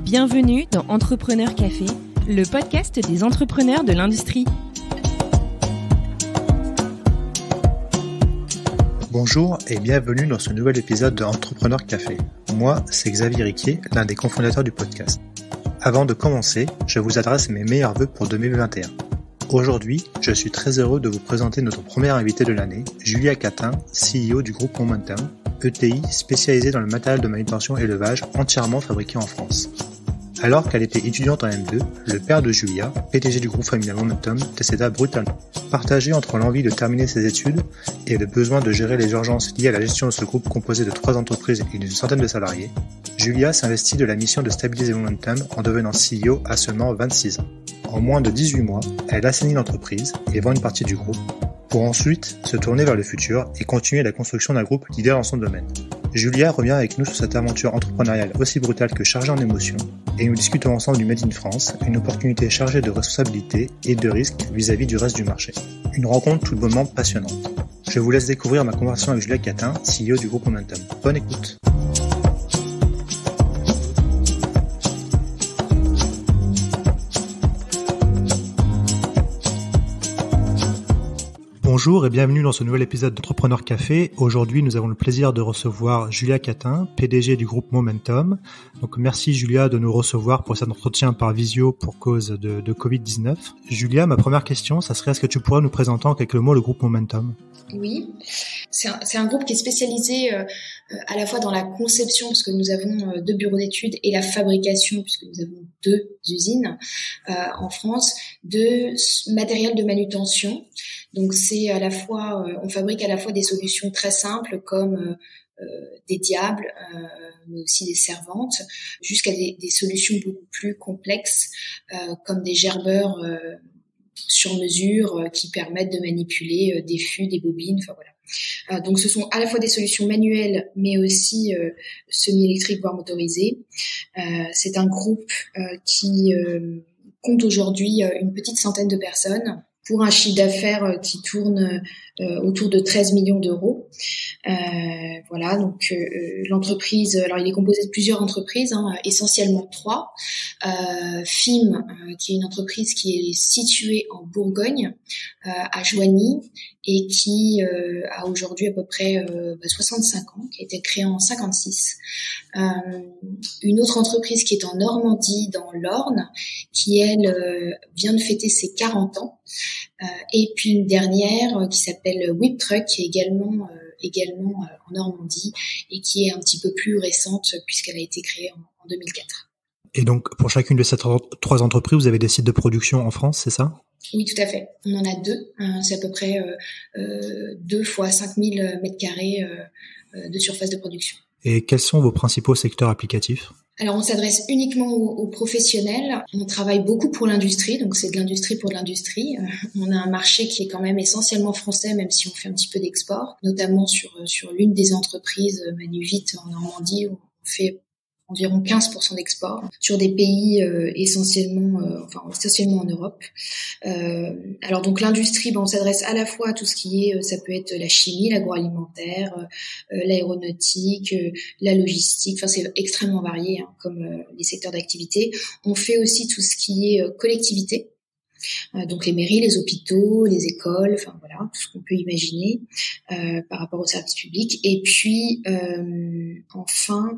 Bienvenue dans Entrepreneur Café, le podcast des entrepreneurs de l'industrie. Bonjour et bienvenue dans ce nouvel épisode de Entrepreneur Café. Moi, c'est Xavier Riquier, l'un des cofondateurs du podcast. Avant de commencer, je vous adresse mes meilleurs vœux pour 2021. Aujourd'hui, je suis très heureux de vous présenter notre première invitée de l'année, Julia Catin, CEO du groupe Momentum, ETI spécialisé dans le matériel de manutention élevage entièrement fabriqué en France. Alors qu'elle était étudiante en M2, le père de Julia, PDG du groupe familial Momentum, décéda brutalement. Partagé entre l'envie de terminer ses études et le besoin de gérer les urgences liées à la gestion de ce groupe composé de 3 entreprises et d'une centaine de salariés, Julia s'investit de la mission de stabiliser Momentum en devenant CEO à seulement 26 ans. En moins de 18 mois, elle assainit l'entreprise et vend une partie du groupe, pour ensuite se tourner vers le futur et continuer la construction d'un groupe leader dans son domaine. Julia revient avec nous sur cette aventure entrepreneuriale aussi brutale que chargée en émotions, et nous discutons ensemble du Made in France, une opportunité chargée de responsabilité et de risques vis-à-vis du reste du marché. Une rencontre tout bonnement passionnante. Je vous laisse découvrir ma conversation avec Julia Catin, CEO du groupe Momentum. Bonne écoute. Bonjour et bienvenue dans ce nouvel épisode d'Entrepreneur Café. Aujourd'hui, nous avons le plaisir de recevoir Julia Catin, PDG du groupe Momentum. Donc, merci Julia de nous recevoir pour cet entretien par visio pour cause de Covid-19. Julia, ma première question, ça serait est-ce que tu pourrais nous présenter en quelques mots le groupe Momentum ? Oui, c'est un groupe qui est spécialisé à la fois dans la conception, puisque nous avons 2 bureaux d'études, et la fabrication, puisque nous avons 2 usines en France, de matériel de manutention. Donc c'est à la fois, on fabrique à la fois des solutions très simples comme des diables, mais aussi des servantes, jusqu'à des solutions beaucoup plus complexes comme des gerbeurs sur mesure qui permettent de manipuler des fûts, des bobines, enfin voilà. Donc ce sont à la fois des solutions manuelles, mais aussi semi-électriques voire motorisées. C'est un groupe qui compte aujourd'hui une petite centaine de personnes, pour un chiffre d'affaires qui tourne autour de 13 millions d'euros. Voilà, donc l'entreprise, alors il est composé de plusieurs entreprises, essentiellement 3. FIM, qui est une entreprise qui est située en Bourgogne, à Joigny, et qui a aujourd'hui à peu près 65 ans, qui a été créée en 56. Une autre entreprise qui est en Normandie, dans l'Orne, qui elle vient de fêter ses 40 ans. Et puis une dernière qui s'appelle Whip Truck, qui est également en Normandie et qui est un petit peu plus récente puisqu'elle a été créée en 2004. Et donc, pour chacune de ces 3 entreprises, vous avez des sites de production en France, c'est ça ? Oui, tout à fait. On en a 2. C'est à peu près 2 fois 5000 mètres carrés de surface de production. Et quels sont vos principaux secteurs applicatifs ? Alors, on s'adresse uniquement aux professionnels. On travaille beaucoup pour l'industrie, donc c'est de l'industrie pour de l'industrie. On a un marché qui est quand même essentiellement français, même si on fait un petit peu d'export, notamment sur l'une des entreprises, Manuvit en Normandie, où on fait environ 15% d'export sur des pays essentiellement en Europe. Alors donc l'industrie, on s'adresse à la fois à tout ce qui est, ça peut être la chimie, l'agroalimentaire, l'aéronautique, la logistique. Enfin c'est extrêmement varié comme les secteurs d'activité. On fait aussi tout ce qui est collectivité. Donc les mairies, les hôpitaux, les écoles, enfin voilà, tout ce qu'on peut imaginer par rapport aux services publics. Et puis enfin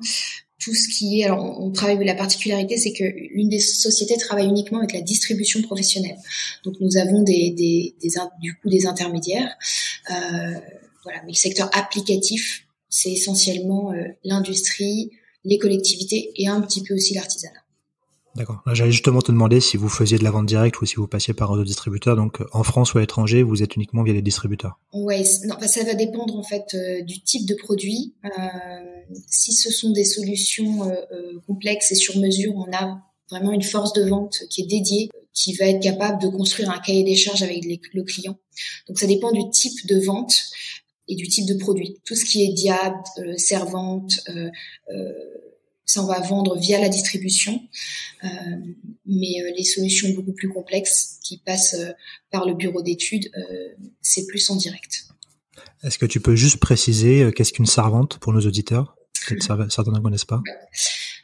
tout ce qui est, alors on travaille, la particularité c'est que l'une des sociétés travaille uniquement avec la distribution professionnelle. Donc nous avons du coup des intermédiaires, voilà. Mais le secteur applicatif, c'est essentiellement l'industrie, les collectivités et un petit peu aussi l'artisanat. D'accord. J'allais justement te demander si vous faisiez de la vente directe ou si vous passiez par un distributeur. Donc, en France ou à l'étranger, vous êtes uniquement via des distributeurs. Ouais, ça va dépendre en fait du type de produit. Si ce sont des solutions complexes et sur mesure, on a vraiment une force de vente qui est dédiée, qui va être capable de construire un cahier des charges avec le client. Donc, ça dépend du type de vente et du type de produit. Tout ce qui est diable, servante, ça, on va vendre via la distribution, mais les solutions beaucoup plus complexes qui passent par le bureau d'études, c'est plus en direct. Est-ce que tu peux juste préciser qu'est-ce qu'une servante pour nos auditeurs ? Peut-être certains ne connaissent pas.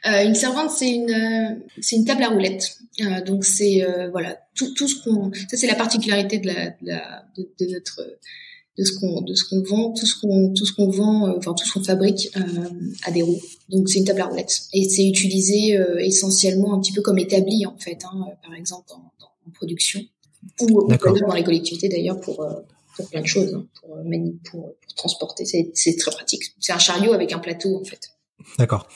Une servante, c'est une table à roulettes. Donc c'est voilà tout ce qu'on. Ça c'est la particularité de notre de ce qu'on vend, tout ce qu'on vend, enfin tout ce qu'on fabrique à des roues. Donc c'est une table à roulettes et c'est utilisé essentiellement un petit peu comme établi en fait, par exemple en production ou dans les collectivités d'ailleurs pour plein de choses, pour transporter. C'est très pratique. C'est un chariot avec un plateau en fait. D'accord.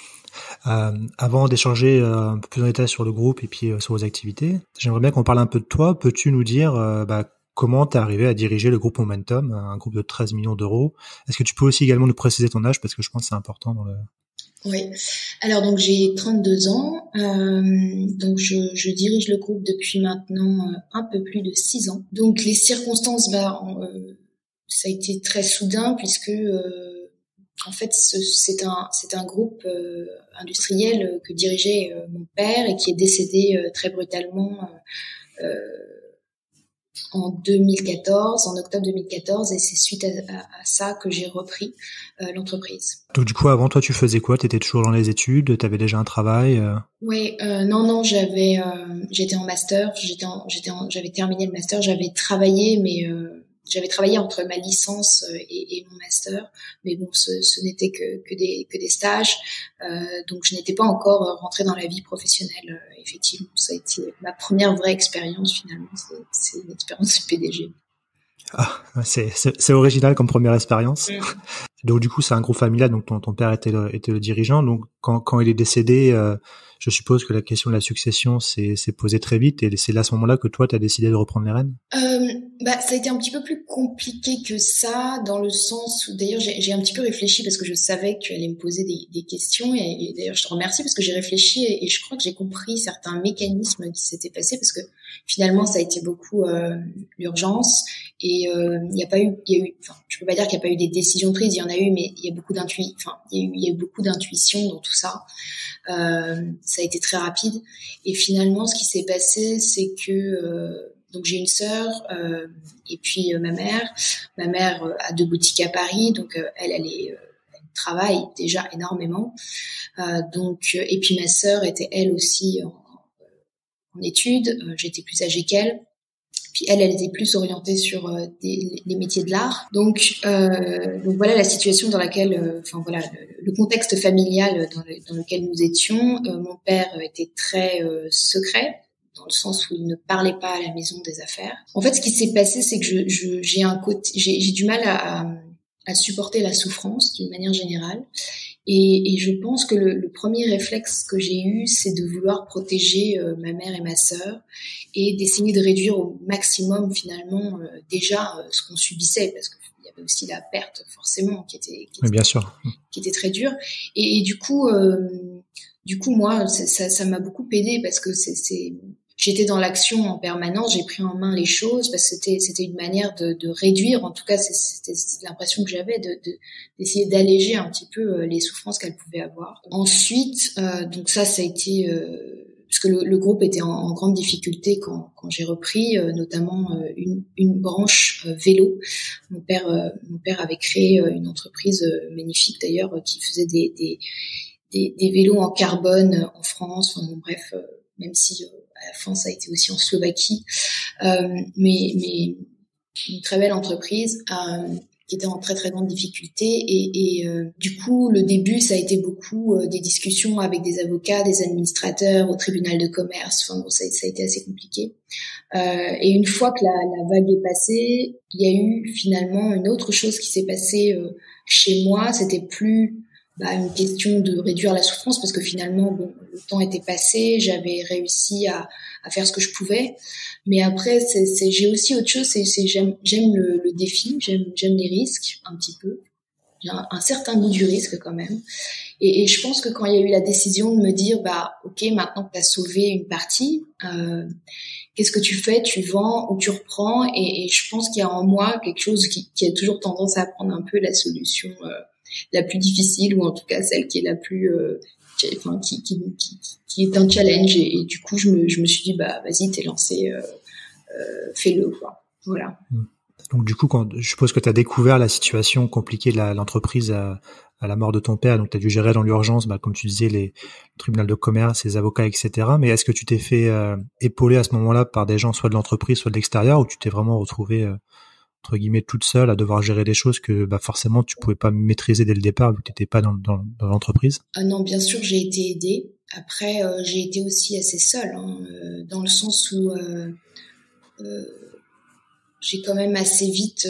Avant d'échanger un peu plus en détail sur le groupe et puis sur vos activités, j'aimerais bien qu'on parle un peu de toi. Peux-tu nous dire comment t'es arrivé à diriger le groupe Momentum, un groupe de 13 millions d'euros? Est-ce que tu peux aussi également nous préciser ton âge, parce que je pense que c'est important dans le... Oui. Alors donc j'ai 32 ans, donc je dirige le groupe depuis maintenant un peu plus de 6 ans. Donc les circonstances, ça a été très soudain puisque en fait c'est un groupe industriel que dirigeait mon père et qui est décédé très brutalement en octobre 2014, et c'est suite à ça que j'ai repris l'entreprise. Donc du coup, avant, toi, tu faisais quoi? T'étais toujours dans les études? T'avais déjà un travail? Oui, non, j'étais en master, j'avais terminé le master, j'avais travaillé, mais j'avais travaillé entre ma licence et mon master, mais bon, ce n'était que des stages, donc je n'étais pas encore rentrée dans la vie professionnelle. Effectivement, ça a été ma première vraie expérience finalement, c'est une expérience de PDG. Ah, c'est original comme première expérience. Donc du coup, c'est un groupe familial, donc ton père était le dirigeant. Donc quand il est décédé, je suppose que la question de la succession s'est posée très vite, et c'est là à ce moment-là que toi, tu as décidé de reprendre les rênes? Ça a été un petit peu plus compliqué que ça, dans le sens où d'ailleurs j'ai un petit peu réfléchi parce que je savais que tu allais me poser des questions, et d'ailleurs je te remercie parce que j'ai réfléchi et je crois que j'ai compris certains mécanismes qui s'étaient passés, parce que finalement ça a été beaucoup l'urgence, et il y a eu, enfin je peux pas dire qu'il y a pas eu des décisions prises, il y en a eu, mais il y a beaucoup il y a eu beaucoup d'intuition dans tout ça. Ça a été très rapide, et finalement ce qui s'est passé, c'est que donc j'ai une sœur et puis ma mère a 2 boutiques à Paris, donc elle travaille déjà énormément, donc et puis ma sœur était elle aussi en études, j'étais plus âgée qu'elle. Puis elle était plus orientée sur les métiers de l'art. Donc voilà la situation dans laquelle, le contexte familial dans lequel nous étions. Mon père était très secret, dans le sens où il ne parlait pas à la maison des affaires. En fait, ce qui s'est passé, c'est que j'ai du mal à supporter la souffrance d'une manière générale. Et je pense que le premier réflexe que j'ai eu, c'est de vouloir protéger ma mère et ma sœur, et d'essayer de réduire au maximum finalement déjà ce qu'on subissait, parce qu'il y avait aussi la perte forcément qui était bien sûr, qui était très dure. Et du coup moi ça m'a beaucoup aidé, parce que j'étais dans l'action en permanence, j'ai pris en main les choses, parce que c'était une manière de réduire, en tout cas c'était l'impression que j'avais, d'essayer d'alléger un petit peu les souffrances qu'elle pouvait avoir. Ensuite, donc ça a été parce que le groupe était en grande difficulté quand j'ai repris, notamment une branche vélo. Mon père avait créé une entreprise magnifique d'ailleurs, qui faisait des vélos en carbone en France. Enfin, bon, bref, même si à la fin ça a été aussi en Slovaquie, mais une très belle entreprise qui était en très très grande difficulté, et du coup le début ça a été beaucoup des discussions avec des avocats, des administrateurs au tribunal de commerce. Enfin bon, ça a été assez compliqué, et une fois que la vague est passée, il y a eu finalement une autre chose qui s'est passée chez moi. C'était plus une question de réduire la souffrance, parce que finalement, bon, le temps était passé, j'avais réussi à faire ce que je pouvais. Mais après, j'ai aussi autre chose, j'aime le défi, j'aime les risques un petit peu. J'ai un certain goût du risque quand même. Et je pense que quand il y a eu la décision de me dire, ok, maintenant que tu as sauvé une partie, qu'est-ce que tu fais? Tu vends ou tu reprends? Et je pense qu'il y a en moi quelque chose qui a toujours tendance à prendre un peu la solution la plus difficile, ou en tout cas celle qui est la plus qui est un challenge, et du coup je me suis dit vas-y, t'es lancé, fais-le quoi. Voilà. Donc du coup, je suppose que tu as découvert la situation compliquée de l'entreprise à la mort de ton père, donc tu as dû gérer dans l'urgence, comme tu disais, le tribunal de commerce, les avocats, etc. Mais est-ce que tu t'es fait épauler à ce moment-là par des gens soit de l'entreprise, soit de l'extérieur, ou tu t'es vraiment retrouvée entre guillemets toute seule à devoir gérer des choses que forcément tu pouvais pas maîtriser dès le départ vu que tu n'étais pas dans l'entreprise? Non, bien sûr, j'ai été aidée. Après, j'ai été aussi assez seule, dans le sens où j'ai quand même assez vite,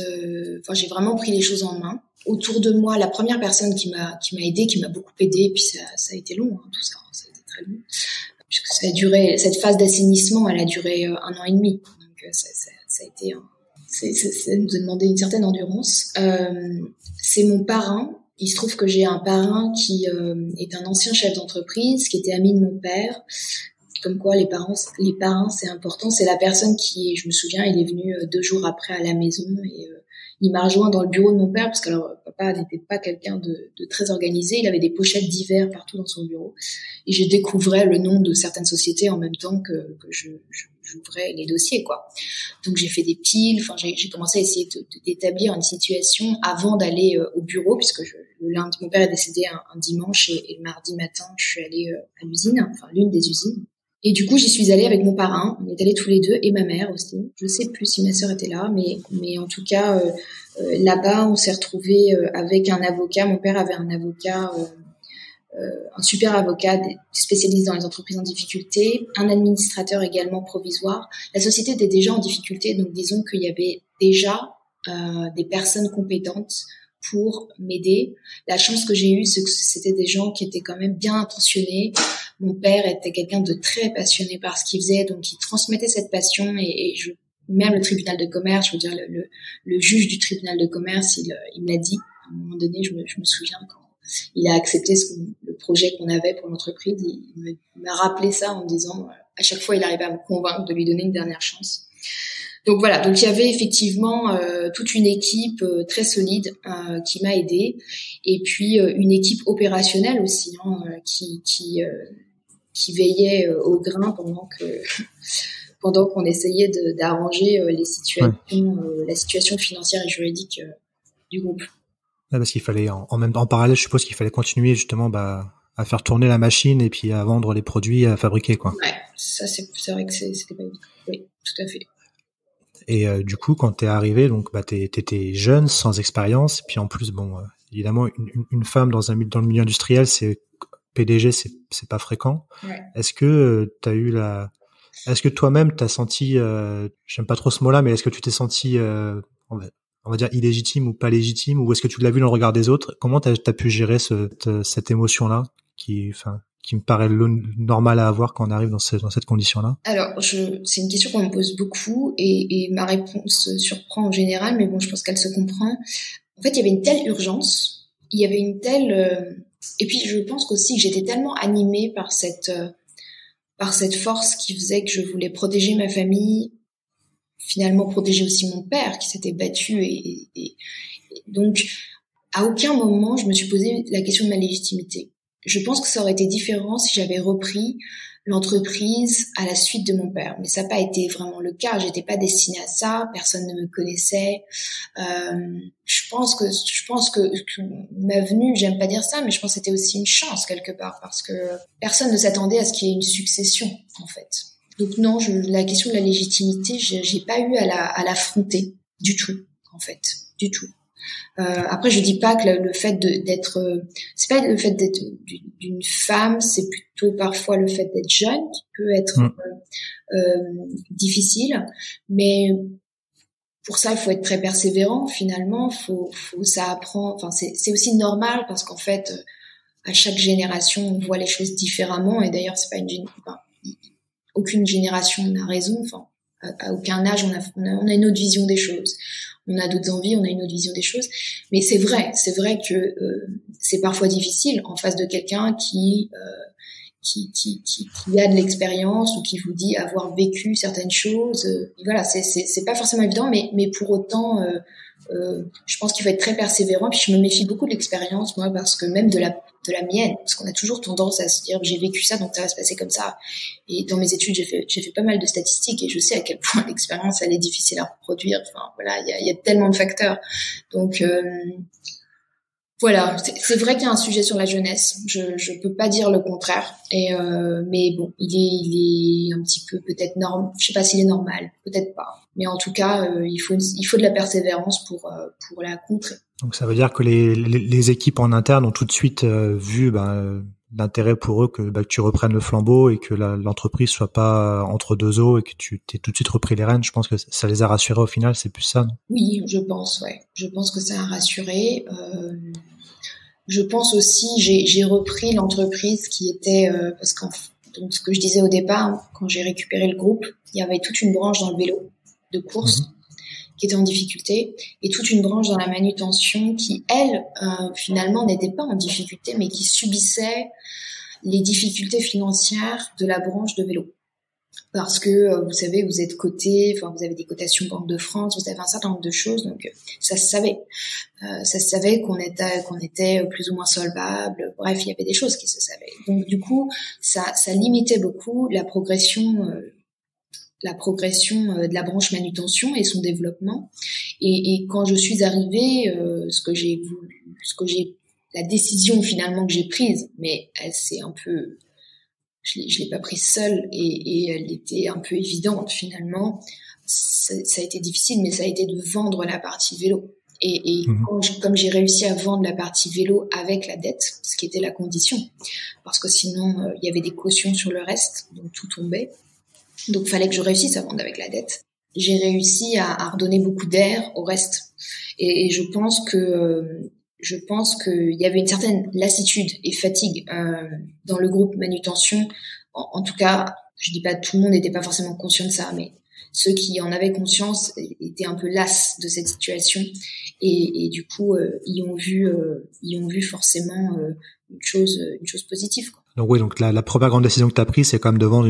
j'ai vraiment pris les choses en main. Autour de moi, la première personne qui m'a aidée, qui m'a beaucoup aidée, puis ça a été long, tout ça a été très long, puisque ça a duré, cette phase d'assainissement, elle a duré 1 an et demi. Donc ça a été, ça nous a demandé une certaine endurance. C'est mon parrain. Il se trouve que j'ai un parrain qui est un ancien chef d'entreprise, qui était ami de mon père. Comme quoi les parrains c'est important. C'est la personne qui, je me souviens, il est venu 2 jours après à la maison et il m'a rejoint dans le bureau de mon père parce que papa n'était pas quelqu'un de très organisé. Il avait des pochettes divers partout dans son bureau et je découvrais le nom de certaines sociétés en même temps que j'ouvrais les dossiers, quoi. Donc j'ai fait des piles. J'ai commencé à essayer d'établir une situation avant d'aller au bureau, puisque le lundi, mon père est décédé un dimanche et le mardi matin, je suis allée à l'usine, l'une des usines. Et du coup, j'y suis allée avec mon parrain. On est allés tous les deux et ma mère aussi. Je sais plus si ma sœur était là, mais en tout cas, là-bas, on s'est retrouvés avec un avocat. Mon père avait un avocat, un super avocat spécialisé dans les entreprises en difficulté, un administrateur également provisoire. La société était déjà en difficulté, donc disons qu'il y avait déjà des personnes compétentes pour m'aider. La chance que j'ai eue, c'est que c'était des gens qui étaient quand même bien intentionnés. Mon père était quelqu'un de très passionné par ce qu'il faisait, donc il transmettait cette passion même le tribunal de commerce, je veux dire le juge du tribunal de commerce, il me l'a dit à un moment donné, je me souviens quand il a accepté le projet qu'on avait pour l'entreprise, il m'a rappelé ça en me disant à chaque fois il arrivait à me convaincre de lui donner une dernière chance. Donc voilà, donc il y avait effectivement toute une équipe très solide qui m'a aidée, et puis une équipe opérationnelle aussi qui veillait au grain pendant qu'on essayait d'arranger les situations, la situation financière et juridique du groupe. Ouais, parce qu'il fallait en parallèle, je suppose qu'il fallait continuer justement à faire tourner la machine et puis à vendre les produits à fabriquer, quoi. Ouais, ça c'est vrai que c'était pas évident. Oui, tout à fait. Et du coup, quand t'es arrivé, donc t'étais jeune, sans expérience, puis en plus, évidemment, une femme dans le milieu industriel, c'est PDG, c'est pas fréquent. Ouais. Est-ce que est-ce que toi-même t'as senti, j'aime pas trop ce mot-là, mais est-ce que tu t'es senti, on va dire illégitime ou pas légitime, ou est-ce que tu l'as vu dans le regard des autres? Comment t'as pu gérer cette émotion-là qui me paraît normal à avoir quand on arrive dans cette condition-là? Alors, c'est une question qu'on me pose beaucoup et ma réponse surprend en général, mais bon, je pense qu'elle se comprend. En fait, il y avait une telle urgence, il y avait une telle... et puis, je pense qu'aussi que j'étais tellement animée par cette force qui faisait que je voulais protéger ma famille, finalement protéger aussi mon père qui s'était battu et donc, à aucun moment, je me suis posé la question de ma légitimité. Je pense que ça aurait été différent si j'avais repris l'entreprise à la suite de mon père. Mais ça n'a pas été vraiment le cas. J'étais pas destinée à ça. Personne ne me connaissait. Je pense que ma venue, j'aime pas dire ça, mais je pense que c'était aussi une chance quelque part parce que personne ne s'attendait à ce qu'il y ait une succession, en fait. Donc non, la question de la légitimité, j'ai pas eu à l'affronter du tout, en fait. Du tout. Après, je dis pas que le fait d'être, c'est pas le fait d'être d'une femme, c'est plutôt parfois le fait d'être jeune qui peut être difficile. Mais pour ça, il faut être très persévérant. Finalement, ça apprend. Enfin, c'est aussi normal parce qu'en fait, à chaque génération, on voit les choses différemment. Et d'ailleurs, c'est pas aucune génération n'a raison. Enfin, à aucun âge, on a une autre vision des choses. On a d'autres envies, on a une autre vision des choses. Mais c'est vrai que c'est parfois difficile en face de quelqu'un qui a de l'expérience ou qui vous dit avoir vécu certaines choses. Voilà, c'est pas forcément évident, mais pour autant, Je pense qu'il faut être très persévérant. Puis je me méfie beaucoup de l'expérience, moi, parce que même de la mienne, parce qu'on a toujours tendance à se dire j'ai vécu ça, donc ça va se passer comme ça. Et dans mes études, j'ai fait pas mal de statistiques et je sais à quel point l'expérience elle est difficile à reproduire. Enfin voilà, il y a tellement de facteurs. Donc voilà, c'est vrai qu'il y a un sujet sur la jeunesse. Je peux pas dire le contraire. Mais bon, il est un petit peu peut-être je sais pas s'il est normal, peut-être pas. Mais en tout cas, il faut de la persévérance pour la contrer. Donc ça veut dire que les équipes en interne ont tout de suite vu l'intérêt pour eux que tu reprennes le flambeau et que l'entreprise soit pas entre deux eaux et que tu t'es tout de suite repris les rênes. Je pense que ça les a rassurés au final, c'est plus ça, non? Oui, je pense, ouais. Je pense que ça a rassuré. Je pense aussi, j'ai repris l'entreprise qui était parce donc ce que je disais au départ, quand j'ai récupéré le groupe, il y avait toute une branche dans le vélo de course qui était en difficulté et toute une branche dans la manutention qui, elle, finalement n'était pas en difficulté, mais qui subissait les difficultés financières de la branche de vélo. Parce que, vous savez, vous êtes coté, enfin, vous avez des cotations Banque de France, vous avez un certain nombre de choses, donc ça se savait. Ça se savait qu'on était plus ou moins solvable. Bref, il y avait des choses qui se savaient. Donc, du coup, ça limitait beaucoup la progression de la branche manutention et son développement. Et quand je suis arrivée, la décision finalement que j'ai prise, mais elle s'est un peu, je l'ai pas prise seule et elle était un peu évidente finalement. Ça a été difficile, mais ça a été de vendre la partie vélo. Et comme j'ai réussi à vendre la partie vélo avec la dette, ce qui était la condition, parce que sinon il y avait des cautions sur le reste, donc tout tombait. Donc fallait que je réussisse à vendre avec la dette. J'ai réussi à redonner beaucoup d'air au reste. Et je pense qu'il y avait une certaine lassitude et fatigue dans le groupe manutention. En tout cas, je dis pas tout le monde n'était pas forcément conscient de ça, mais ceux qui en avaient conscience étaient un peu las de cette situation et du coup y ont vu forcément une chose positive, quoi. Donc oui, donc la première grande décision que tu as prise, c'est quand même de vendre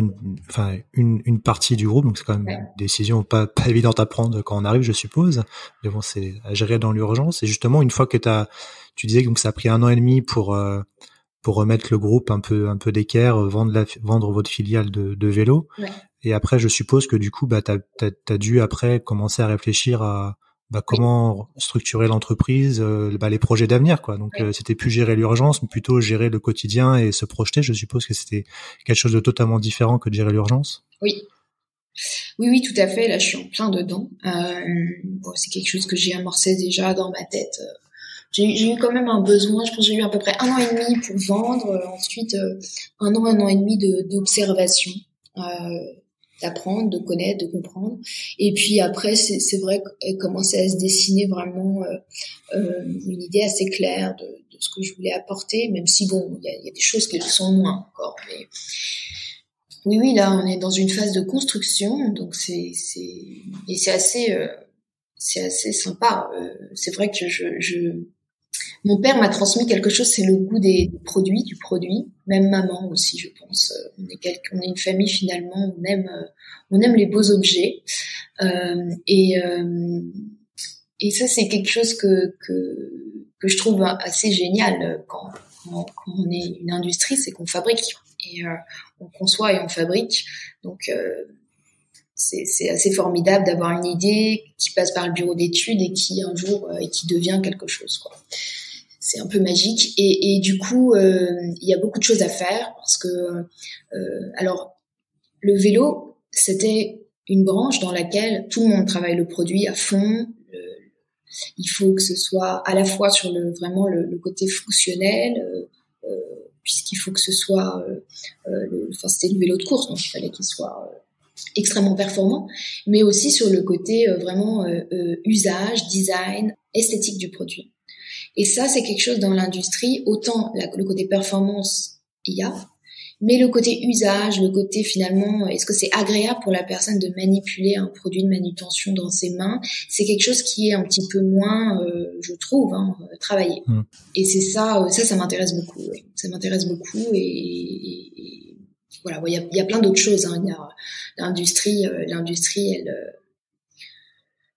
une partie du groupe, donc c'est quand même une décision pas évidente à prendre quand on arrive, je suppose. Mais bon, c'est à gérer dans l'urgence. Et justement, une fois que tu disais que donc ça a pris 1 an et demi pour remettre le groupe un peu d'équerre, vendre votre filiale de vélo. Ouais. Et après, je suppose que du coup, t'as dû après commencer à réfléchir à comment structurer l'entreprise, les projets d'avenir, quoi. Donc c'était plus gérer l'urgence, mais plutôt gérer le quotidien et se projeter. Je suppose que c'était quelque chose de totalement différent que de gérer l'urgence. Oui, tout à fait. Là, je suis en plein dedans. C'est quelque chose que j'ai amorcé déjà dans ma tête. J'ai eu quand même un besoin. Je pense que j'ai eu à peu près 1 an et demi pour vendre. Ensuite, 1 an et demi d'observation. D'apprendre, de connaître, de comprendre. Et puis après, c'est vrai qu'elle commençait à se dessiner vraiment une idée assez claire de ce que je voulais apporter, même si bon, il y a des choses qui le sont moins encore. Mais oui, là, on est dans une phase de construction, donc c'est assez sympa. C'est vrai que mon père m'a transmis quelque chose, c'est le goût du produit. Même maman aussi, je pense. On est une famille finalement, on aime les beaux objets. Et ça, c'est quelque chose que je trouve assez génial quand on est une industrie, c'est qu'on fabrique. Et on conçoit et on fabrique. Donc c'est assez formidable d'avoir une idée qui passe par le bureau d'études et qui un jour qui devient quelque chose, quoi. C'est un peu magique et du coup il y a beaucoup de choses à faire parce que alors le vélo c'était une branche dans laquelle tout le monde travaille le produit à fond. Il faut que ce soit à la fois sur le côté fonctionnel puisqu'il faut que ce soit c'était le vélo de course, donc il fallait qu'il soit extrêmement performant, mais aussi sur le côté vraiment usage, design, esthétique du produit. Et ça, c'est quelque chose dans l'industrie, autant le côté performance, il y a, mais le côté usage, le côté finalement, est-ce que c'est agréable pour la personne de manipuler un produit de manutention dans ses mains, c'est quelque chose qui est un petit peu moins, je trouve, travaillé. Et c'est ça m'intéresse beaucoup. Ouais. Ça m'intéresse beaucoup et voilà, il y a plein d'autres choses. Il y a l'industrie,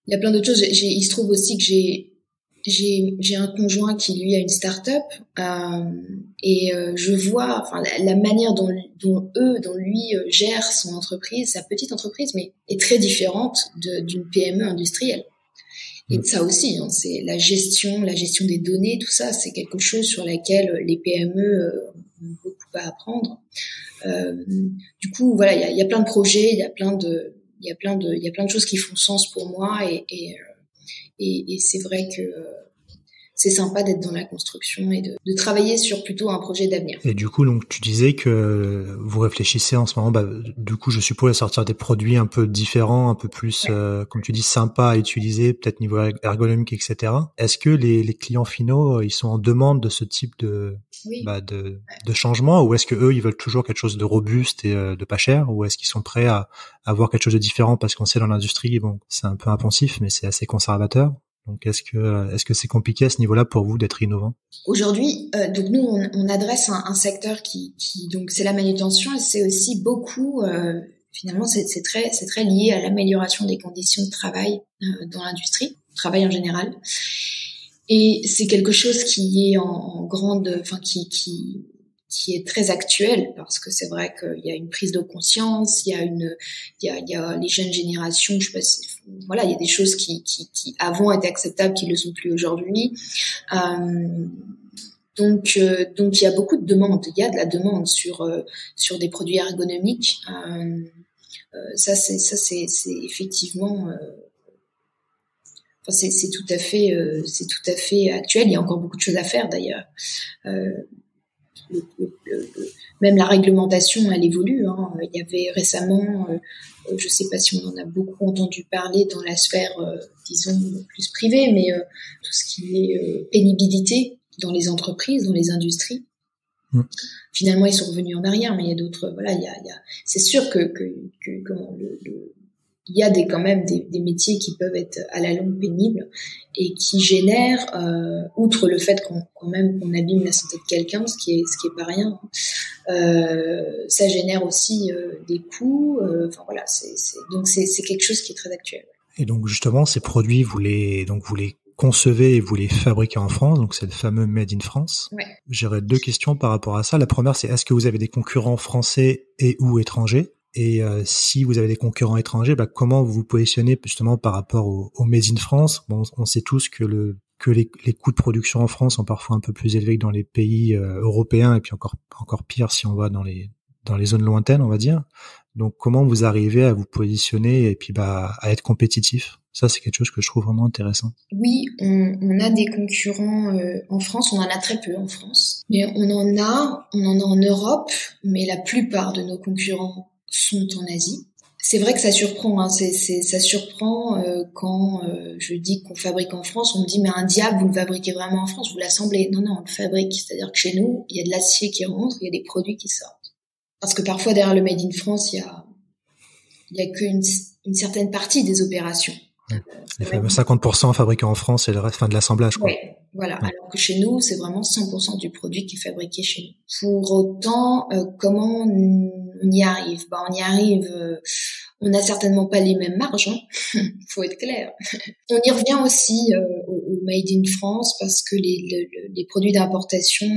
Il y a plein d'autres choses. Il se trouve aussi que j'ai un conjoint qui lui a une start-up et je vois la manière dont lui gère son entreprise, sa petite entreprise, mais est très différente d'une PME industrielle. Et ça aussi, hein, c'est la gestion des données, tout ça, c'est quelque chose sur laquelle les PME ont beaucoup à apprendre. Du coup, voilà, il y a plein de projets, il y a plein de choses qui font sens pour moi et c'est vrai que c'est sympa d'être dans la construction et de travailler sur plutôt un projet d'avenir. Et du coup, donc, tu disais que vous réfléchissez en ce moment, du coup, je suppose à sortir des produits un peu différents, un peu plus, comme tu dis, sympas à utiliser, peut-être niveau ergonomique, etc. Est-ce que les clients finaux, ils sont en demande de ce type de changement, ou est-ce que eux, ils veulent toujours quelque chose de robuste et de pas cher, ou est-ce qu'ils sont prêts à avoir quelque chose de différent parce qu'on sait dans l'industrie, bon, c'est un peu impensif, mais c'est assez conservateur. Donc, est-ce que c'est compliqué à ce niveau-là pour vous d'être innovant? Aujourd'hui, donc nous, on adresse un secteur qui donc c'est la manutention et c'est aussi beaucoup, finalement, c'est très lié à l'amélioration des conditions de travail dans l'industrie, travail en général. Et c'est quelque chose qui est en grande, qui est très actuel parce que c'est vrai qu'il y a une prise de conscience, il y a les jeunes générations, je sais pas si, voilà, il y a des choses qui avant étaient acceptables qui le sont plus aujourd'hui. Donc il y a beaucoup de demandes, il y a de la demande sur des produits ergonomiques. Ça c'est effectivement c'est tout à fait actuel, il y a encore beaucoup de choses à faire d'ailleurs. Même la réglementation, elle évolue. Hein. Il y avait récemment, je ne sais pas si on en a beaucoup entendu parler dans la sphère, disons, plus privée, mais tout ce qui est pénibilité dans les entreprises, dans les industries. Finalement, ils sont revenus en arrière, mais il y a d'autres. Voilà, c'est sûr que il y a quand même des métiers qui peuvent être à la longue pénibles et qui génèrent, outre le fait qu'on abîme la santé de quelqu'un, ce qui est pas rien, ça génère aussi des coûts. Voilà, donc c'est quelque chose qui est très actuel. Et donc justement, ces produits, vous les concevez et vous les fabriquez en France, donc c'est le fameux Made in France. Ouais. J'aurais 2 questions par rapport à ça. La première, c'est est-ce que vous avez des concurrents français et ou étrangers? Et si vous avez des concurrents étrangers, comment vous vous positionnez justement par rapport au Made in France? Bon, on sait tous que les coûts de production en France sont parfois un peu plus élevés que dans les pays européens, et puis encore pire si on va dans les zones lointaines, on va dire. Donc comment vous arrivez à vous positionner et puis à être compétitif? Ça, c'est quelque chose que je trouve vraiment intéressant. Oui, on a des concurrents en France, on en a très peu en France, mais on en a en Europe, mais la plupart de nos concurrents sont en Asie. C'est vrai que ça surprend, hein. Ça surprend quand je dis qu'on fabrique en France, on me dit mais un diable, vous le fabriquez vraiment en France, vous l'assemblez? Non, on le fabrique, c'est-à-dire que chez nous, il y a de l'acier qui rentre, il y a des produits qui sortent. Parce que parfois derrière le Made in France, il y a qu'une certaine partie des opérations. Les fameux 50% fabriqués en France et le reste, de l'assemblage, quoi. Oui, voilà. Ouais. Alors que chez nous, c'est vraiment 100% du produit qui est fabriqué chez nous. Pour autant, comment on y arrive? On y arrive, on n'a certainement pas les mêmes marges, hein. Faut être clair. On y revient aussi au Made in France parce que les produits d'importation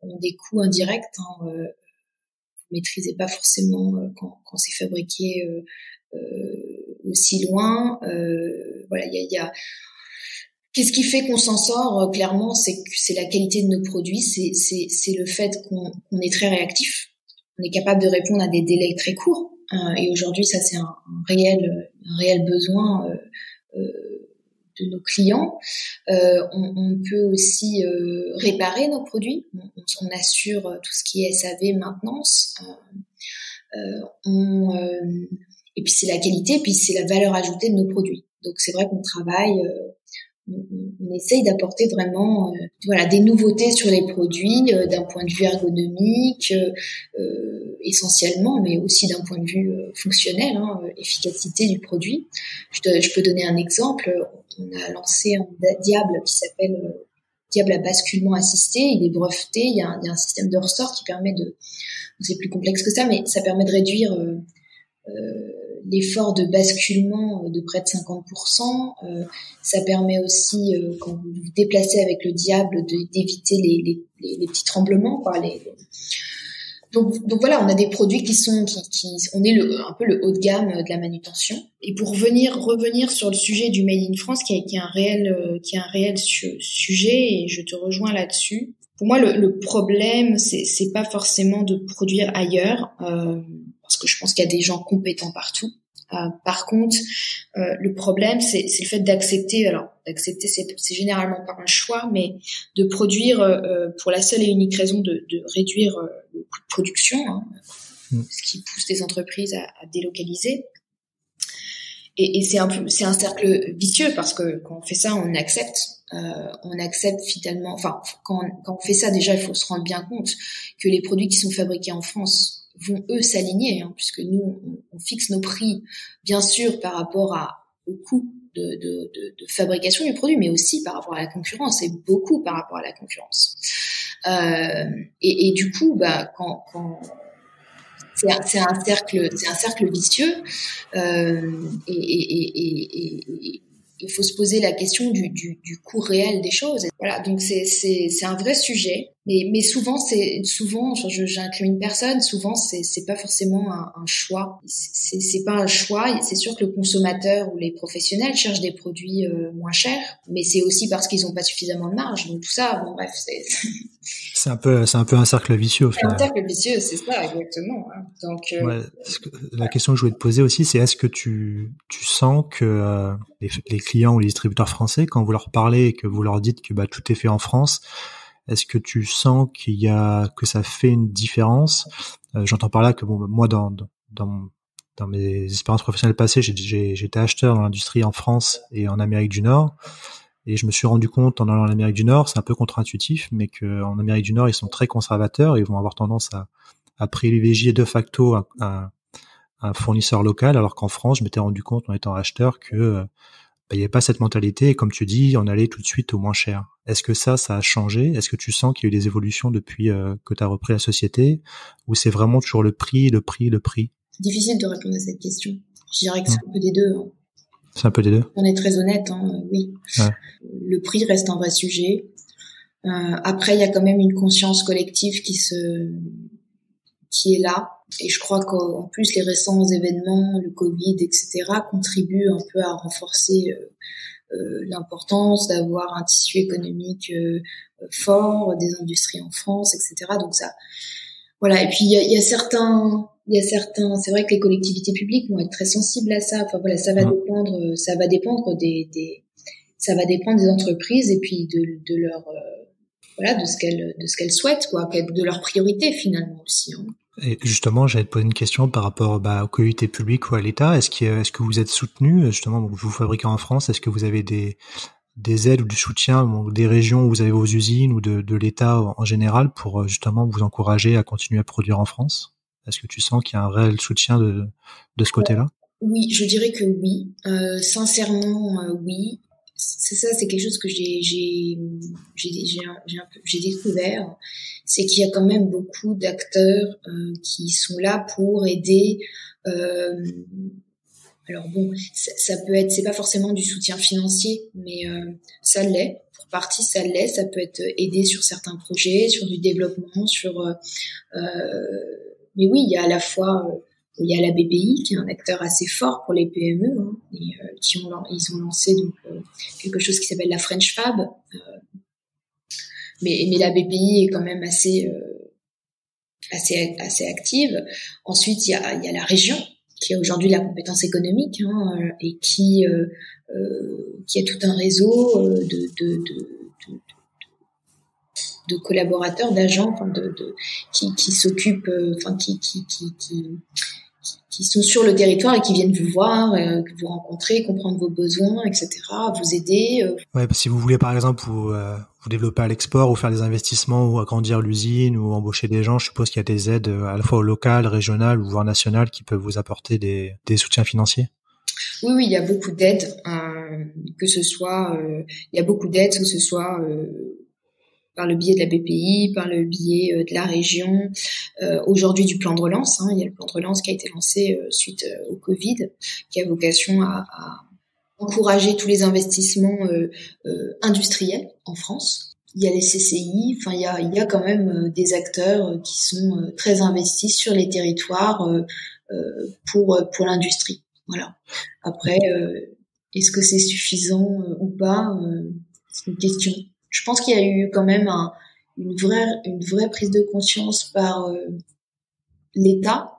ont des coûts indirects. Hein, vous maîtrisez pas forcément quand c'est fabriqué aussi loin. Voilà, il y a qu'est-ce qui fait qu'on s'en sort clairement, c'est la qualité de nos produits, c'est le fait qu'on est très réactif, on est capable de répondre à des délais très courts, et aujourd'hui ça c'est un réel besoin de nos clients. On peut aussi réparer nos produits, on assure tout ce qui est SAV, maintenance, et puis c'est la qualité, et puis c'est la valeur ajoutée de nos produits. Donc c'est vrai qu'on travaille, on essaye d'apporter vraiment des nouveautés sur les produits d'un point de vue ergonomique essentiellement, mais aussi d'un point de vue fonctionnel, efficacité du produit. Je peux donner un exemple. On a lancé un diable qui s'appelle diable à basculement assisté. Il est breveté. Il y a un système de ressort qui permet c'est plus complexe que ça, mais ça permet de réduire l'effort de basculement de près de 50%. Ça permet aussi, quand vous vous déplacez avec le diable, d'éviter les petits tremblements, quoi. Donc voilà, on a des produits on est un peu le haut de gamme de la manutention. Et pour revenir sur le sujet du Made in France, qui est un réel sujet, et je te rejoins là-dessus. Pour moi, le problème, c'est pas forcément de produire ailleurs, parce que je pense qu'il y a des gens compétents partout. Par contre, le problème, c'est le fait d'accepter. Alors, d'accepter, c'est généralement pas un choix, mais de produire pour la seule et unique raison de réduire le coût de production, ce qui pousse les entreprises à délocaliser. Et c'est un cercle vicieux, parce que quand on fait ça, on accepte finalement. Enfin, quand on fait ça, déjà, il faut se rendre bien compte que les produits qui sont fabriqués en France vont eux s'aligner, puisque nous on fixe nos prix bien sûr par rapport au coût de fabrication du produit, mais aussi par rapport à la concurrence, et beaucoup par rapport à la concurrence. Et du coup, quand c'est un cercle vicieux, et il faut se poser la question du coût réel des choses. Voilà, donc c'est un vrai sujet. Mais souvent, j'incrimine personne. Souvent, c'est pas forcément un choix. C'est pas un choix. C'est sûr que le consommateur ou les professionnels cherchent des produits moins chers, mais c'est aussi parce qu'ils ont pas suffisamment de marge. Donc tout ça, bon bref, c'est un peu un cercle vicieux au final. C'est un cercle vicieux, c'est ça, exactement. Donc ouais, la question que je voulais te poser aussi, c'est est-ce que tu sens que les clients ou les distributeurs français, quand vous leur parlez et que vous leur dites que tout est fait en France, est-ce que tu sens que ça fait une différence? J'entends par là que moi dans mes expériences professionnelles passées, j'étais acheteur dans l'industrie en France et en Amérique du Nord, et je me suis rendu compte en allant en Amérique du Nord, c'est un peu contre-intuitif, mais que en Amérique du Nord ils sont très conservateurs, ils vont avoir tendance à privilégier de facto un fournisseur local, alors qu'en France, je m'étais rendu compte en étant acheteur que il n'y avait pas cette mentalité, et comme tu dis, on allait tout de suite au moins cher. Est-ce que ça a changé? Est-ce que tu sens qu'il y a eu des évolutions depuis que tu as repris la société, ou c'est vraiment toujours le prix? C'est difficile de répondre à cette question. Je dirais que c'est un peu des deux. C'est un peu des deux. On est très honnête, oui. Ouais. Le prix reste un vrai sujet. Après, il y a quand même une conscience collective qui est là. Et je crois qu'en plus, les récents événements, le Covid, etc., contribuent un peu à renforcer l'importance d'avoir un tissu économique fort, des industries en France, etc. Donc ça, voilà. Et puis il y a certains, c'est vrai que les collectivités publiques vont être très sensibles à ça. Enfin voilà, ça va dépendre des entreprises, et puis de leur de ce qu'elles souhaitent, quoi, de leurs priorités finalement aussi. Et justement, j'allais te poser une question par rapport aux collectivités publiques ou à l'État. Est-ce que vous êtes soutenu, justement, vous fabriquez en France, est-ce que vous avez des aides ou du soutien, des régions où vous avez vos usines, ou de l'État en général, pour justement vous encourager à continuer à produire en France? Est-ce que tu sens qu'il y a un réel soutien de ce côté-là? Oui, je dirais que oui. Sincèrement, oui. C'est ça, c'est quelque chose que j'ai découvert, c'est qu'il y a quand même beaucoup d'acteurs qui sont là pour aider. Alors bon, ça peut être, c'est pas forcément du soutien financier, mais ça l'est. Pour partie, ça l'est. Ça peut être aider sur certains projets, sur du développement, mais oui, il y a à la fois il y a la BPI qui est un acteur assez fort pour les PME, et ils ont lancé donc quelque chose qui s'appelle la French Fab, mais la BPI est quand même assez active. Ensuite, il y a la région qui a aujourd'hui la compétence économique, et qui a tout un réseau de collaborateurs, d'agents, qui s'occupent, qui sont sur le territoire et qui viennent vous voir, vous rencontrer, comprendre vos besoins, etc., vous aider. Ouais, si vous voulez par exemple vous développer à l'export, ou faire des investissements, ou agrandir l'usine, ou embaucher des gens, je suppose qu'il y a des aides à la fois au local, régional, ou voire national, qui peuvent vous apporter des soutiens financiers. Oui, il y a beaucoup d'aides, que ce soit par le biais de la BPI, par le biais de la région, aujourd'hui du plan de relance. Il y a le plan de relance qui a été lancé suite au Covid, qui a vocation à encourager tous les investissements industriels en France. Il y a les CCI, enfin il y a quand même des acteurs qui sont très investis sur les territoires pour l'industrie. Voilà. Après, est-ce que c'est suffisant ou pas, c'est une question. Je pense qu'il y a eu quand même une vraie prise de conscience par l'État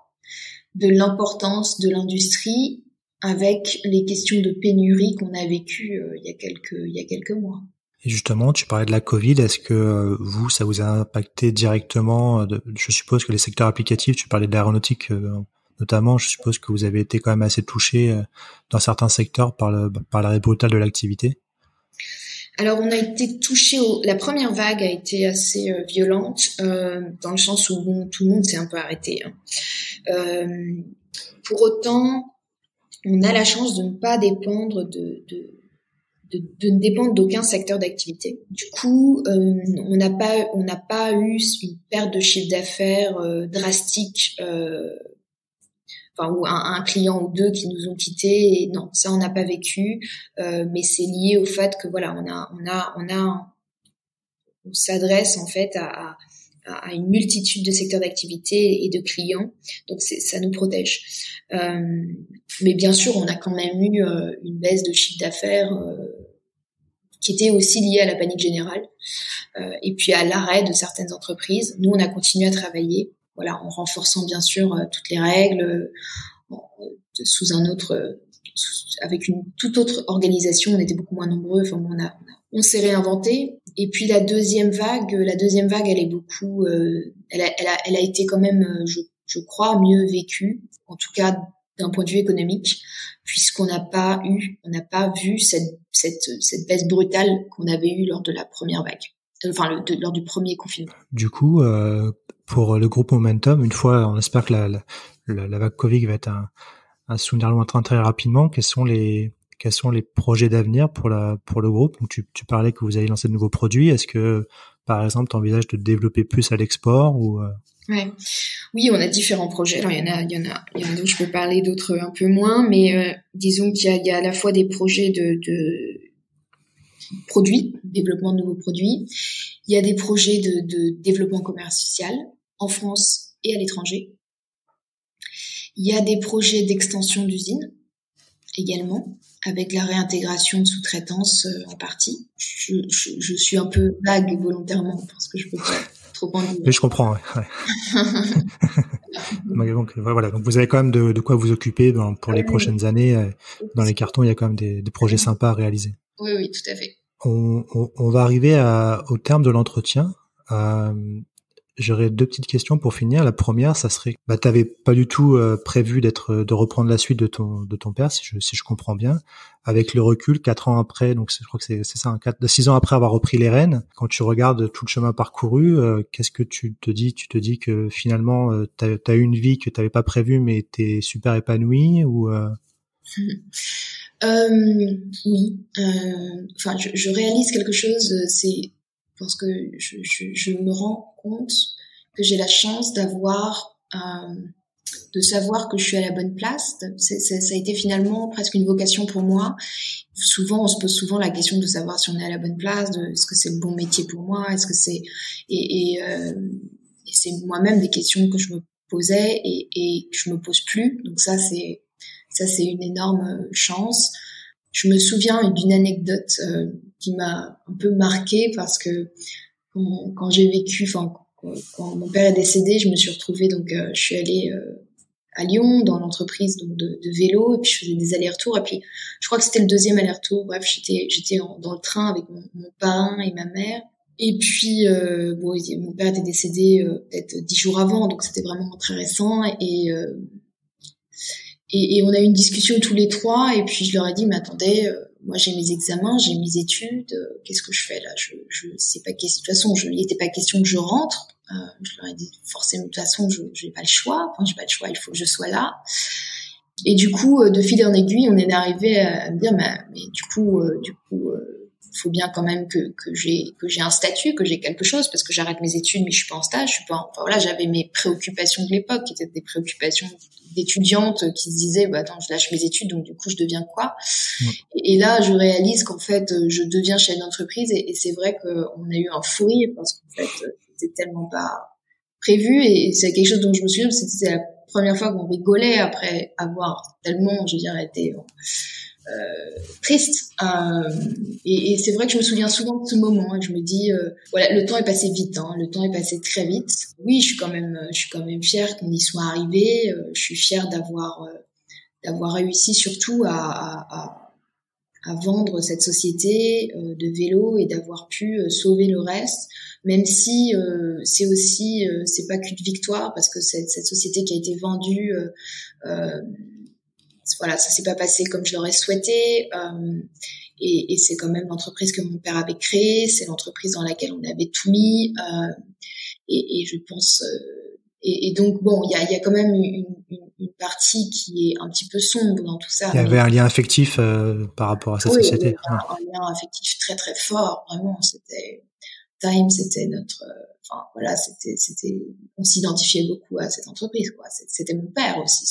de l'importance de l'industrie avec les questions de pénurie qu'on a vécues il y a quelques mois. Et justement, tu parlais de la Covid. Est-ce que vous, ça vous a impacté directement je suppose que les secteurs applicatifs, tu parlais de l'aéronautique notamment, je suppose que vous avez été quand même assez touché dans certains secteurs par l'arrêt brutal de l'activité. Alors, on a été touché. La première vague a été assez violente dans le sens où tout le monde s'est un peu arrêté. Pour autant, on a la chance de ne pas dépendre de ne dépendre d'aucun secteur d'activité. Du coup, on n'a pas eu une perte de chiffre d'affaires drastique. Ou un client ou deux qui nous ont quittés. Et non, ça on n'a pas vécu, mais c'est lié au fait que voilà, on s'adresse en fait à une multitude de secteurs d'activité et de clients, donc ça nous protège. Mais bien sûr, on a quand même eu une baisse de chiffre d'affaires qui était aussi liée à la panique générale et puis à l'arrêt de certaines entreprises. Nous, on a continué à travailler. Voilà, en renforçant bien sûr toutes les règles, avec une toute autre organisation, on était beaucoup moins nombreux. Enfin, on s'est réinventé. Et puis la deuxième vague, elle est beaucoup, elle a été quand même, je crois, mieux vécue, en tout cas d'un point de vue économique, puisqu'on n'a pas vu cette baisse brutale qu'on avait eue lors de la première vague. Lors du premier confinement. Du coup, pour le groupe Momentum, une fois, on espère que la vague Covid va être un souvenir lointain très rapidement. Quels sont les projets d'avenir pour le groupe? Donc, tu parlais que vous allez lancer de nouveaux produits. Est-ce que, par exemple, tu envisages de développer plus à l'export ou Ouais. Oui, on a différents projets. Alors, il y en a dont je peux parler, d'autres un peu moins, mais disons qu'il y a à la fois des projets de produits, développement de nouveaux produits. Il y a des projets de développement commercial en France et à l'étranger. Il y a des projets d'extension d'usines également, avec la réintégration de sous-traitance en partie. Je suis un peu vague volontairement parce que je peux pas trop en dire. Mais je comprends, ouais. Donc voilà, donc vous avez quand même de quoi vous occuper pour les prochaines années. Dans les cartons, il y a quand même des projets sympas à réaliser. Oui, tout à fait. On va arriver au terme de l'entretien. J'aurais deux petites questions pour finir. La première, ça serait, t'avais pas du tout prévu de reprendre la suite de ton père, si je comprends bien. Avec le recul, 4 ans après, donc je crois que c'est ça, 6 ans après avoir repris les rênes. Quand tu regardes tout le chemin parcouru, qu'est-ce que tu te dis? Tu te dis que finalement, t'as eu une vie que t'avais pas prévue, mais t'es super épanouie ou Oui. Je réalise quelque chose. C'est parce que je me rends compte que j'ai la chance de savoir que je suis à la bonne place. Ça a été finalement presque une vocation pour moi. Souvent, on se pose souvent la question de savoir si on est à la bonne place, est-ce que c'est le bon métier pour moi, est-ce que c'est et c'est moi-même des questions que je me posais et que je me pose plus. Donc ça c'est une énorme chance. Je me souviens d'une anecdote qui m'a un peu marquée parce que quand j'ai vécu, quand mon père est décédé, je me suis retrouvée, donc je suis allée à Lyon dans l'entreprise donc de vélo, et puis je faisais des allers-retours, et puis je crois que c'était le deuxième aller-retour. Bref, j'étais dans le train avec mon parrain et ma mère. Et puis mon père était décédé peut-être 10 jours avant, donc c'était vraiment très récent, et on a eu une discussion tous les trois, et puis je leur ai dit, mais attendez, moi j'ai mes examens, j'ai mes études, qu'est-ce que je fais là? Je sais pas, de toute façon, il n'était pas question que je rentre. Je leur ai dit, forcément, de toute façon, je n'ai pas le choix. Enfin, j'ai pas le choix, il faut que je sois là. Et du coup, de fil en aiguille, on est arrivé à me dire, mais du coup, faut bien quand même que j'ai un statut, que j'ai quelque chose, parce que j'arrête mes études, mais je suis pas en stage, je suis pas, enfin voilà, j'avais mes préoccupations de l'époque, qui étaient des préoccupations d'étudiante qui se disaient, bah attends, je lâche mes études, donc du coup je deviens quoi? Et là, je réalise qu'en fait, je deviens chef d'entreprise, et c'est vrai qu'on a eu un fou rire parce qu'en fait, c'était tellement pas prévu, et c'est quelque chose dont je me souviens, c'était la première fois qu'on rigolait après avoir tellement, je veux dire, été triste. Et c'est vrai que je me souviens souvent de ce moment, et je me dis, voilà, le temps est passé vite, hein, le temps est passé très vite. Oui, je suis quand même fière qu'on y soit arrivé. Je suis fière d'avoir réussi surtout à vendre cette société de vélo et d'avoir pu sauver le reste, même si c'est aussi c'est pas qu'une victoire, parce que cette société qui a été vendue, voilà, ça s'est pas passé comme je l'aurais souhaité, et c'est quand même l'entreprise que mon père avait créée, c'est l'entreprise dans laquelle on avait tout mis, et je pense et donc bon, il y a quand même une partie qui est un petit peu sombre dans tout ça. Il y avait un lien affectif par rapport à cette société. Oui, un lien affectif très très fort, vraiment. C'était notre, enfin voilà, on s'identifiait beaucoup à cette entreprise, quoi. C'était mon père aussi,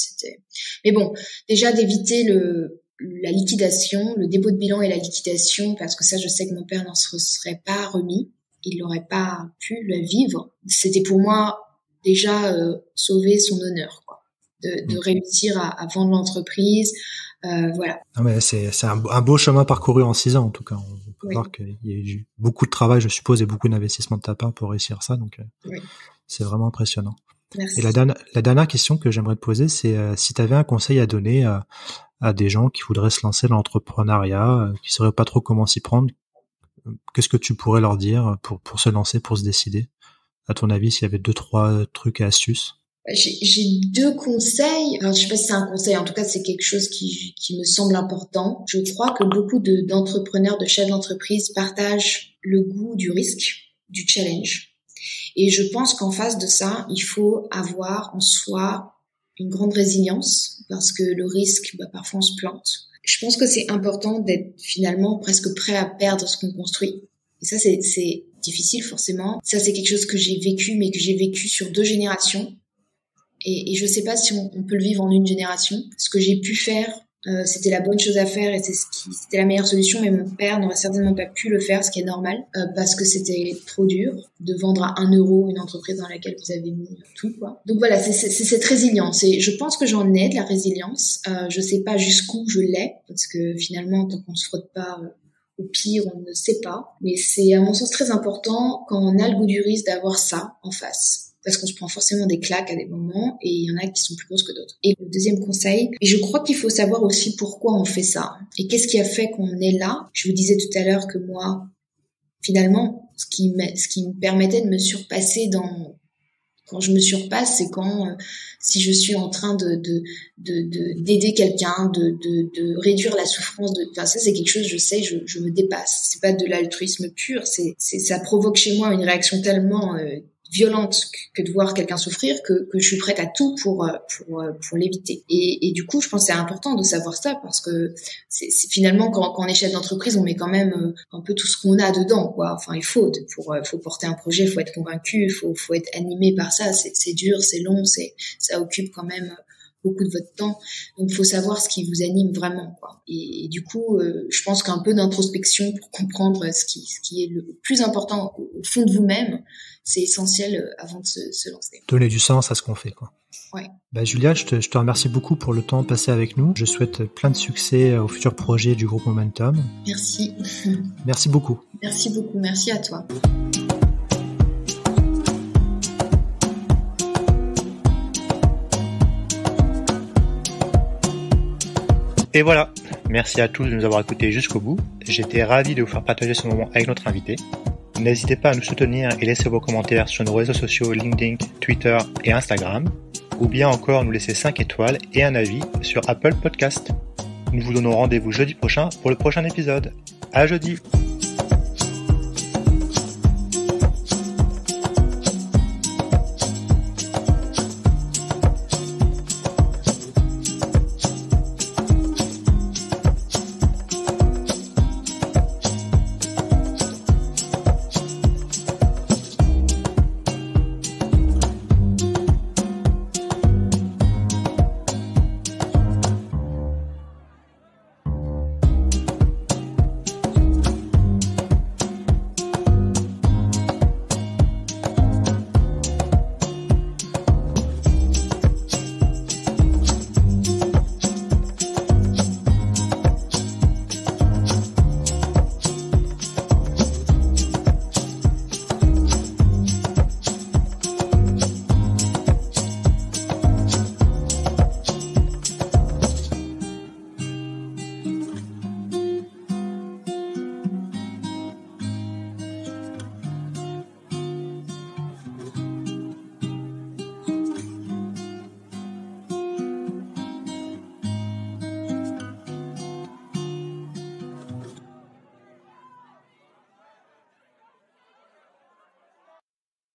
mais bon, déjà d'éviter la liquidation, le dépôt de bilan et la liquidation, parce que ça, je sais que mon père n'en serait pas remis, il n'aurait pas pu le vivre. C'était pour moi déjà sauver son honneur, quoi, de réussir à vendre l'entreprise, voilà. Non, mais c'est un beau chemin parcouru en 6 ans, en tout cas. On peut voir qu'il y a eu beaucoup de travail, je suppose, et beaucoup d'investissement de ta part pour réussir ça, donc c'est vraiment impressionnant. Merci. Et la dernière question que j'aimerais te poser, c'est si tu avais un conseil à donner à des gens qui voudraient se lancer dans l'entrepreneuriat, qui sauraient pas trop comment s'y prendre, qu'est-ce que tu pourrais leur dire pour se lancer, pour se décider? À ton avis, s'il y avait 2-3 trucs et astuces? J'ai 2 conseils. Alors, je sais pas si c'est un conseil. En tout cas, c'est quelque chose qui me semble important. Je crois que beaucoup d'entrepreneurs, de chefs d'entreprise partagent le goût du risque, du challenge. Et je pense qu'en face de ça, il faut avoir en soi une grande résilience, parce que le risque, parfois on se plante. Je pense que c'est important d'être finalement presque prêt à perdre ce qu'on construit. Et ça, c'est difficile forcément. Ça, c'est quelque chose que j'ai vécu, mais que j'ai vécu sur 2 générations. Et je sais pas si on peut le vivre en une génération. Ce que j'ai pu faire, c'était la bonne chose à faire, et c'était la meilleure solution, mais mon père n'aurait certainement pas pu le faire, ce qui est normal, parce que c'était trop dur de vendre à 1 euro une entreprise dans laquelle vous avez mis tout, quoi. Donc voilà, c'est cette résilience, et je pense que j'en ai de la résilience. Je sais pas jusqu'où je l'ai, parce que finalement, tant qu'on se frotte pas au pire, on ne sait pas. Mais c'est, à mon sens, très important, quand on a le goût du risque, d'avoir ça en face. Parce qu'on se prend forcément des claques à des moments, et il y en a qui sont plus grosses que d'autres. Et le deuxième conseil, et je crois qu'il faut savoir aussi pourquoi on fait ça, et qu'est-ce qui a fait qu'on est là. Je vous disais tout à l'heure que moi, finalement, ce qui me permettait de me surpasser quand je me surpasse, c'est quand si je suis en train d'aider quelqu'un, de réduire la souffrance, enfin ça c'est quelque chose, je sais, je me dépasse. C'est pas de l'altruisme pur, ça provoque chez moi une réaction tellement violente que de voir quelqu'un souffrir, que je suis prête à tout pour l'éviter. Et du coup, je pense que c'est important de savoir ça, parce que c'est finalement, quand on est chef d'entreprise, on met quand même un peu tout ce qu'on a dedans, quoi. Enfin, il faut porter un projet, il faut être convaincu, il faut être animé par ça. C'est dur, c'est long, ça occupe quand même beaucoup de votre temps. Donc, il faut savoir ce qui vous anime vraiment, quoi. Et du coup, je pense qu'un peu d'introspection pour comprendre ce qui est le plus important au fond de vous-même, c'est essentiel avant de se lancer. Donner du sens à ce qu'on fait, quoi. Ouais. Julia, je te remercie beaucoup pour le temps passé avec nous. Je souhaite plein de succès aux futurs projets du groupe Momentum. Merci. Merci beaucoup. Merci beaucoup. Merci à toi. Et voilà. Merci à tous de nous avoir écoutés jusqu'au bout. J'étais ravi de vous faire partager ce moment avec notre invité. N'hésitez pas à nous soutenir et laisser vos commentaires sur nos réseaux sociaux LinkedIn, Twitter et Instagram, ou bien encore nous laisser 5 étoiles et un avis sur Apple Podcast. Nous vous donnons rendez-vous jeudi prochain pour le prochain épisode. À jeudi!